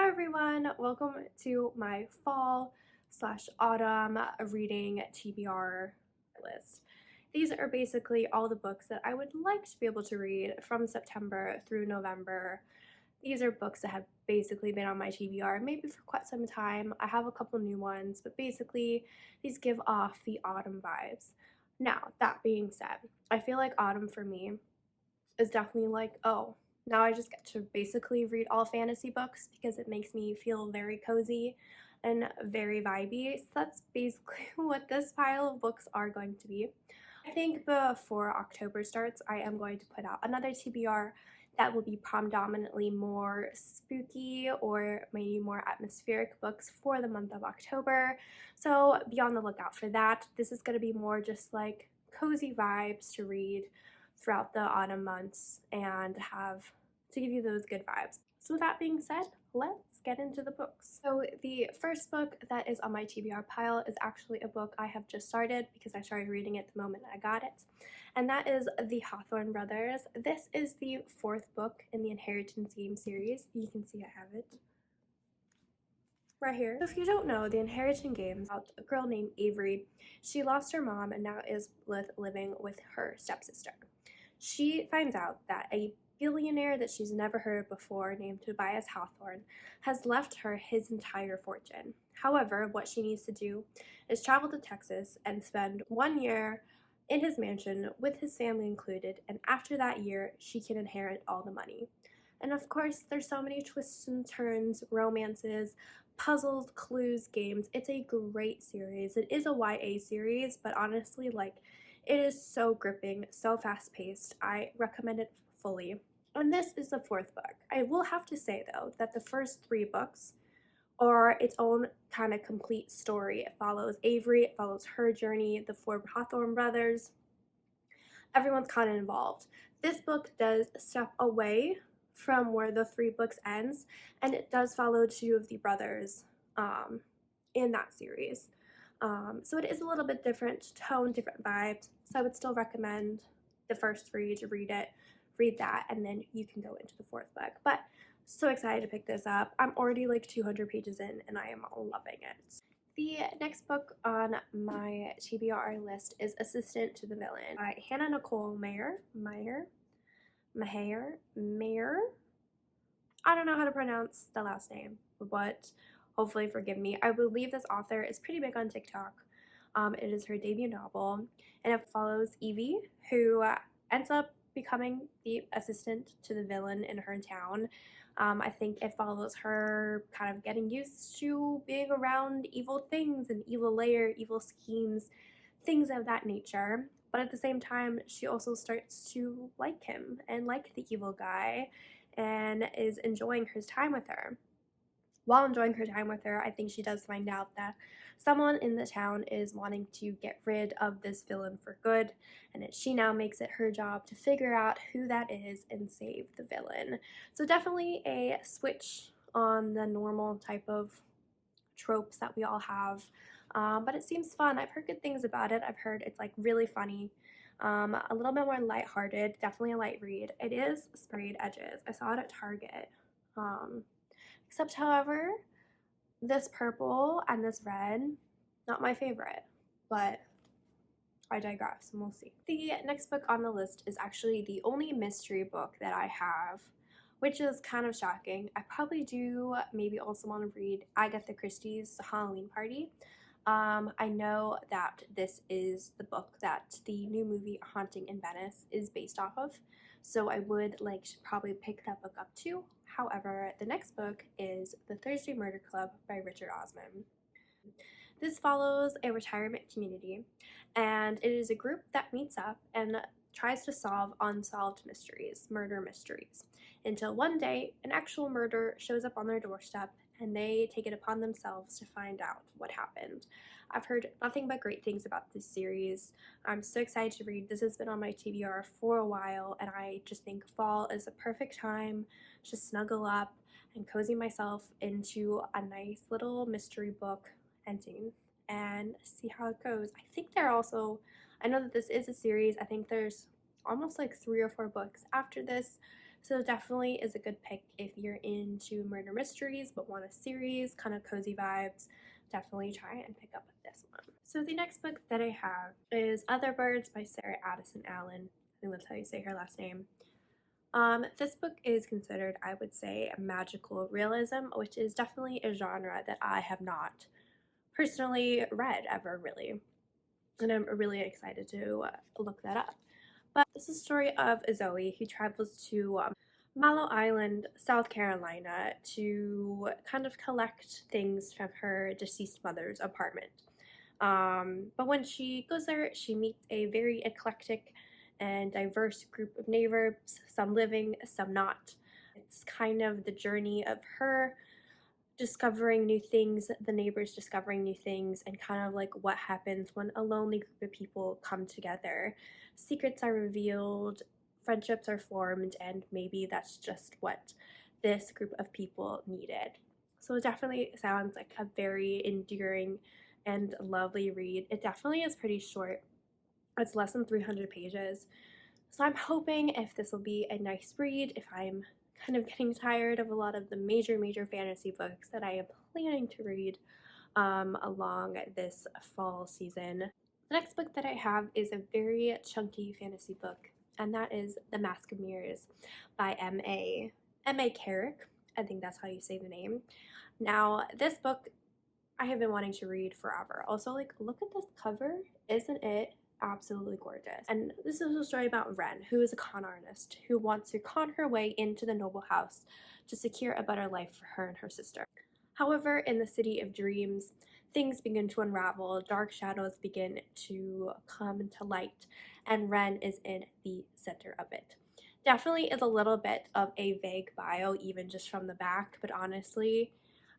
Hi everyone, welcome to my fall slash autumn reading TBR list. These are basically all the books that I would like to be able to read from September through November. These are books that have basically been on my TBR maybe for quite some time. I have a couple new ones, but basically these give off the autumn vibes. Now, that being said, I feel like autumn for me is definitely like, oh, now I just get to basically read all fantasy books because it makes me feel very cozy and very vibey. So that's basically what this pile of books are going to be. I think before October starts, I am going to put out another TBR that will be predominantly more spooky or maybe more atmospheric books for the month of October. So be on the lookout for that. This is going to be more just like cozy vibes to read throughout the autumn months and have to give you those good vibes. So with that being said, let's get into the books. So the first book that is on my TBR pile is actually a book I have just started because I started reading it the moment I got it, and that is The Hawthorne Brothers. This is the fourth book in the Inheritance Game series. You can see I have it right here. So if you don't know, the Inheritance Game is about a girl named Avery. She lost her mom and now is living with her stepsister. She finds out that a billionaire that she's never heard of before, named Tobias Hawthorne, has left her his entire fortune. However, what she needs to do is travel to Texas and spend 1 year in his mansion with his family included, and after that year, she can inherit all the money. And of course, there's so many twists and turns, romances, puzzles, clues, games. It's a great series. It is a YA series, but honestly, like, it is so gripping, so fast paced. I recommend it fully. And this is the fourth book. I will have to say though that the first three books are its own kind of complete story. It follows Avery, it follows her journey, the four Hawthorne brothers. Everyone's kind of involved. This book does step away from where the three books ends, and it does follow two of the brothers in that series. So it is a little bit different tone, different vibes. So I would still recommend the first three to read that, and then you can go into the fourth book. But so excited to pick this up. I'm already like 200 pages in, and I am loving it. The next book on my TBR list is Assistant to the Villain by Hannah Nicole Meyer. I don't know how to pronounce the last name, but hopefully forgive me. I believe this author is pretty big on TikTok. It is her debut novel, and it follows Evie, who ends up becoming the assistant to the villain in her town. I think it follows her kind of getting used to being around evil things and evil lair, evil schemes, things of that nature. But at the same time, she also starts to like him and like the evil guy and is enjoying her time with her. While enjoying her time with her, I think she does find out that someone in the town is wanting to get rid of this villain for good, and that she now makes it her job to figure out who that is and save the villain. So definitely a switch on the normal type of tropes that we all have, but it seems fun. I've heard good things about it. I've heard it's like really funny, a little bit more lighthearted, definitely a light read. It is sprayed edges. I saw it at Target. Except, however, this purple and this red, not my favorite, but I digress and we'll see. The next book on the list is actually the only mystery book that I have, which is kind of shocking. I probably do maybe also want to read Agatha Christie's Halloween Party. I know that this is the book that the new movie Haunting in Venice is based off of, so I would like to probably pick that book up too. However, the next book is The Thursday Murder Club by Richard Osman. This follows a retirement community, and it is a group that meets up and tries to solve unsolved mysteries, murder mysteries, until one day an actual murder shows up on their doorstep and they take it upon themselves to find out what happened. I've heard nothing but great things about this series. I'm so excited to read. This has been on my TBR for a while, and I just think fall is a perfect time to snuggle up and cozy myself into a nice little mystery book ending and see how it goes. I think there are also, I know that this is a series, I think there's almost like 3 or 4 books after this, So definitely is a good pick if you're into murder mysteries but want a series, kind of cozy vibes. Definitely try and pick up this one. So the next book that I have is Other Birds by Sarah Addison Allen. I think that's how you say her last name. This book is considered, I would say, a magical realism, which is definitely a genre that I have not personally read ever, really. And I'm really excited to look that up. But this is a story of Zoe who travels to Mallow Island, South Carolina to kind of collect things from her deceased mother's apartment. But when she goes there, she meets a very eclectic and diverse group of neighbors, some living, some not. It's kind of the journey of her discovering new things, the neighbors discovering new things, and kind of like what happens when a lonely group of people come together. Secrets are revealed, friendships are formed, and maybe that's just what this group of people needed. So it definitely sounds like a very endearing and lovely read. It definitely is pretty short. It's less than 300 pages. So I'm hoping if this will be a nice read, if I'm kind of getting tired of a lot of the major fantasy books that I am planning to read along this fall season. The next book that I have is a very chunky fantasy book, and that is The Mask of Mirrors by M.A. Carrick. I think that's how you say the name. Now, this book I have been wanting to read forever. Also, like, look at this cover. Isn't it absolutely gorgeous? And this is a story about Wren, who is a con artist who wants to con her way into the noble house to secure a better life for her and her sister. However, in the city of dreams, things begin to unravel, dark shadows begin to come to light, and Wren is in the center of it. Definitely is a little bit of a vague bio, even just from the back, but honestly,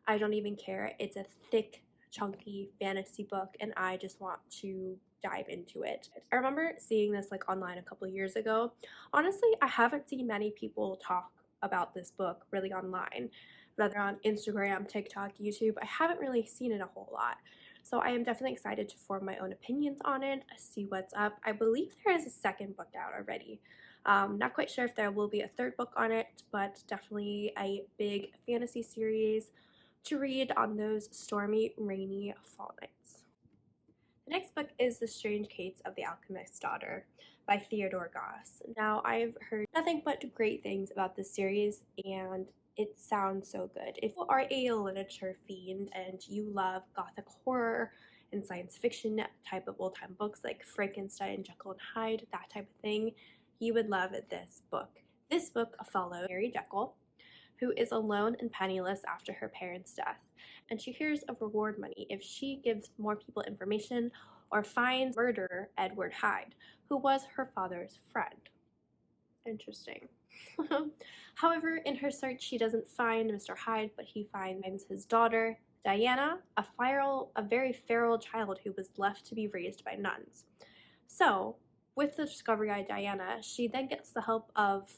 I don't even care. It's a thick, chunky fantasy book, and I just want to dive into it. I remember seeing this like online a couple years ago. Honestly, I haven't seen many people talk about this book really online, whether on Instagram, TikTok, YouTube. I haven't really seen it a whole lot. So I am definitely excited to form my own opinions on it, see what's up. I believe there is a second book out already. Not quite sure if there will be a third book on it, but definitely a big fantasy series to read on those stormy, rainy fall nights. The next book is The Strange Case of the Alchemist's Daughter by Theodore Goss. Now, I've heard nothing but great things about this series, and it sounds so good. If you are a literature fiend and you love gothic horror and science fiction type of old time books like Frankenstein, Jekyll and Hyde, that type of thing, you would love this book. This book follows Mary Jekyll, who is alone and penniless after her parents' death, and she hears of reward money if she gives more people information or finds murderer Edward Hyde, who was her father's friend. Interesting. However, in her search, she doesn't find Mr. Hyde, but he finds his daughter, Diana, a very feral child who was left to be raised by nuns. So, with the discovery of Diana, she then gets the help of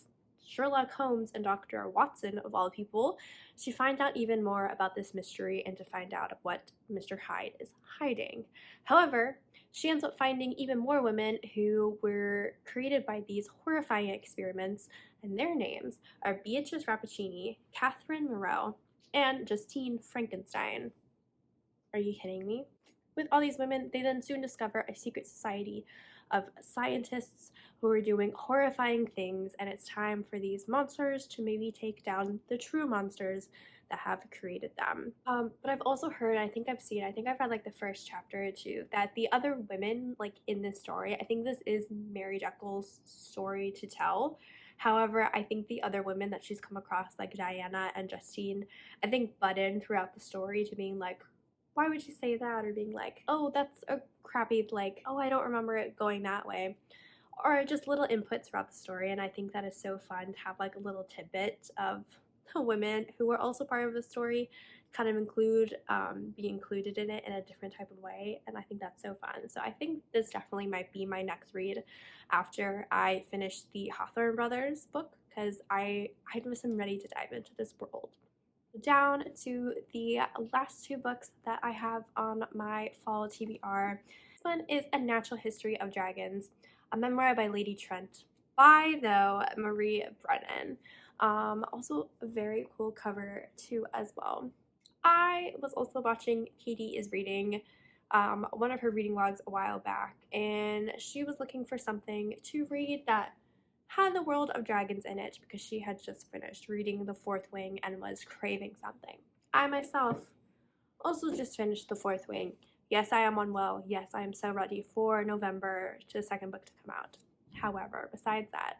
Sherlock Holmes and Dr. Watson, of all people, to find out even more about this mystery and to find out what Mr. Hyde is hiding. However, she ends up finding even more women who were created by these horrifying experiments, and their names are Beatrice Rappaccini, Catherine Moreau, and Justine Frankenstein. Are you kidding me? With all these women, they then soon discover a secret society of scientists who are doing horrifying things, and it's time for these monsters to maybe take down the true monsters that have created them. But I've also heard, I think I've read like the first chapter or two, that the other women like in this story, I think this is Mary Jekyll's story to tell. However, I think the other women that she's come across, like Diana and Justine, I think butt in throughout the story to being like, why would you say that? Or being like, oh, that's a crappy, like, oh, I don't remember it going that way. Or just little inputs throughout the story. And I think that is so fun to have like a little tidbit of the women who were also part of the story kind of be included in it in a different type of way. And I think that's so fun. So I think this definitely might be my next read after I finish the Hawthorne Brothers book, because I just am ready to dive into this world. Down to the last two books that I have on my fall TBR. This one is A Natural History of Dragons, a memoir by Lady Trent. by, though, Marie Brennan. Also a very cool cover too as well. I was also watching Katie is reading one of her reading vlogs a while back, and she was looking for something to read that had the world of dragons in it because she had just finished reading The Fourth Wing and was craving something. I myself also just finished The Fourth Wing. Yes, I am unwell. Yes, I am so ready for November to the second book to come out. However, besides that,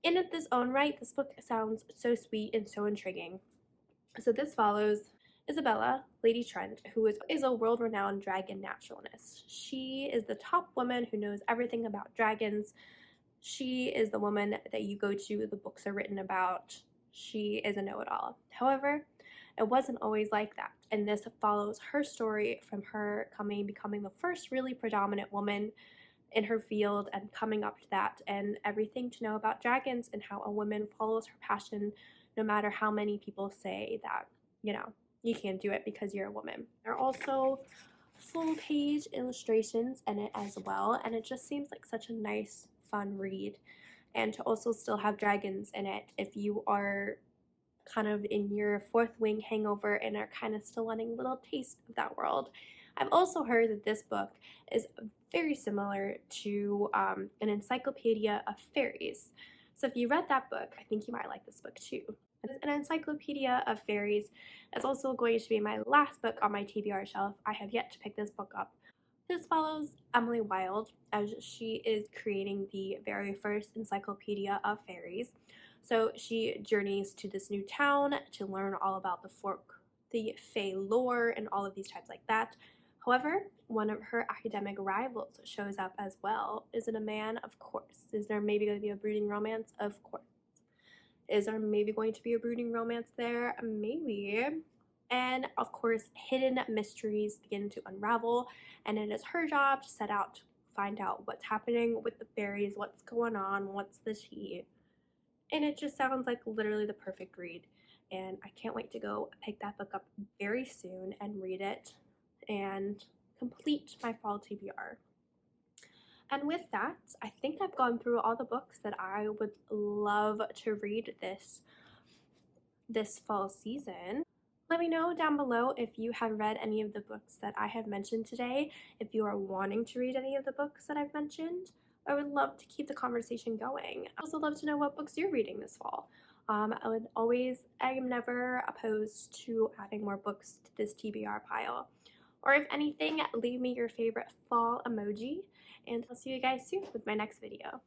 in its own right, this book sounds so sweet and so intriguing. So this follows Isabella, Lady Trent, who is a world-renowned dragon naturalist. She is the top woman who knows everything about dragons. She is the woman that you go to, the books are written about. She is a know-it-all. However, it wasn't always like that, and this follows her story from her becoming the first really predominant woman in her field and coming up to that, and everything to know about dragons and how a woman follows her passion no matter how many people say that, you know, you can't do it because you're a woman. There are also full page illustrations in it as well, and it just seems like such a nice, fun read. And to also still have dragons in it if you are kind of in your fourth wing hangover and are kind of still wanting a little taste of that world. I've also heard that this book is very similar to an encyclopedia of fairies. So if you read that book, I think you might like this book too. An encyclopedia of fairies is also going to be my last book on my TBR shelf. I have yet to pick this book up. This follows Emily Wilde as she is creating the very first encyclopedia of fairies. So she journeys to this new town to learn all about the Fae lore, and all of these types like that. However, one of her academic rivals shows up as well. Is it a man? Of course. Is there maybe going to be a brooding romance? Of course. Is there maybe going to be a brooding romance there? Maybe. And of course, hidden mysteries begin to unravel, and it is her job to set out to find out what's happening with the fairies, what's going on, what's the tea. And it just sounds like literally the perfect read. And I can't wait to go pick that book up very soon and read it and complete my fall TBR. And with that, I think I've gone through all the books that I would love to read this fall season. Let me know down below if you have read any of the books that I have mentioned today, if you are wanting to read any of the books that I've mentioned. I would love to keep the conversation going. I also love to know what books you're reading this fall. I am never opposed to adding more books to this TBR pile. Or if anything, leave me your favorite fall emoji, and I'll see you guys soon with my next video.